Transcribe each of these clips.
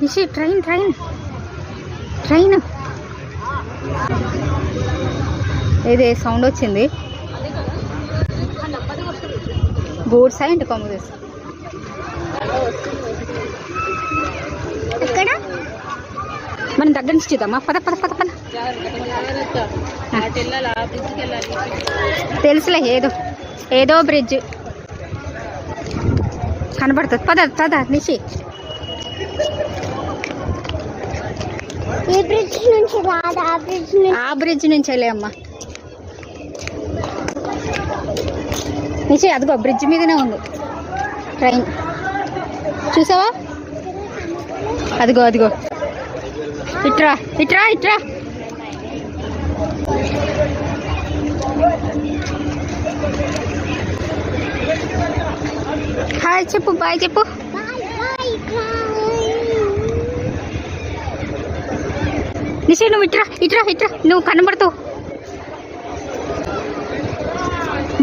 Nishi train train train ఏదే sound వచ్చింది. Goods ఏంటి కొమ్ముదేస్ ఇక్కడ మనం దగ్గర నుంచి చూద్దామా. పద పద పద పద. తెలుసులే ఏదో ఏదో బ్రిడ్జ్ కనబడుతుంది. పద పద నిషి. ఆ బ్రిడ్జ్ నుంచి వెళ్ళే అమ్మా నిషి. అదిగో బ్రిడ్జ్ మీదనే ఉంది ట్రైన్, చూసావా? అదిగో అదిగో. ఇట్రా ఇట్రా ఇట్రా. హాయ్ చెప్పు, బాయ్ చెప్పు. నిషి నువ్వు ఇట్రా ఇట్రా ఇట్రా, నువ్వు కనబడుతావు.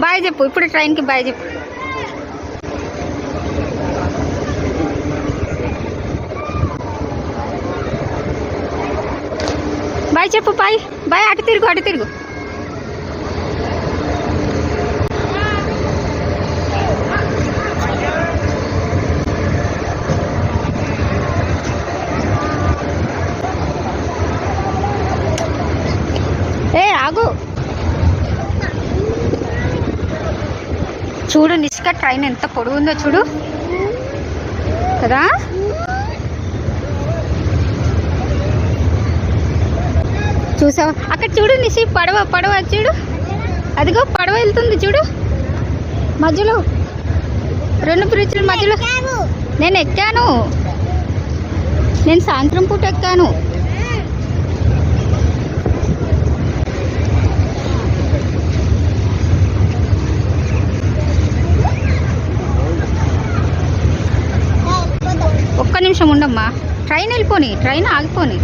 బాయ్ చెప్పు, ఇప్పుడు ట్రైన్కి బాయ్ చెప్పు. బాయ్ చెప్పు, బాయ్ బాయ్. అటు తిరుగు అటు తిరుగు. ఏ ఆగు. చూడు నిష్క, ట్రైన్ ఎంత పొడుగుందో చూడు కదా. చూసావా అక్కడ చూడు నిషి, పడవ పడవ చూడు. అదిగో పడవ వెళ్తుంది చూడు మధ్యలో, రెండు బ్రిడ్జ్ల మధ్యలో. నేను ఎక్కాను, నేను సాయంత్రం పూట ఎక్కాను. ఒక్క నిమిషం ఉండమ్మా, ట్రైన్ వెళ్ళిపోని, ట్రైన్ ఆగిపోని.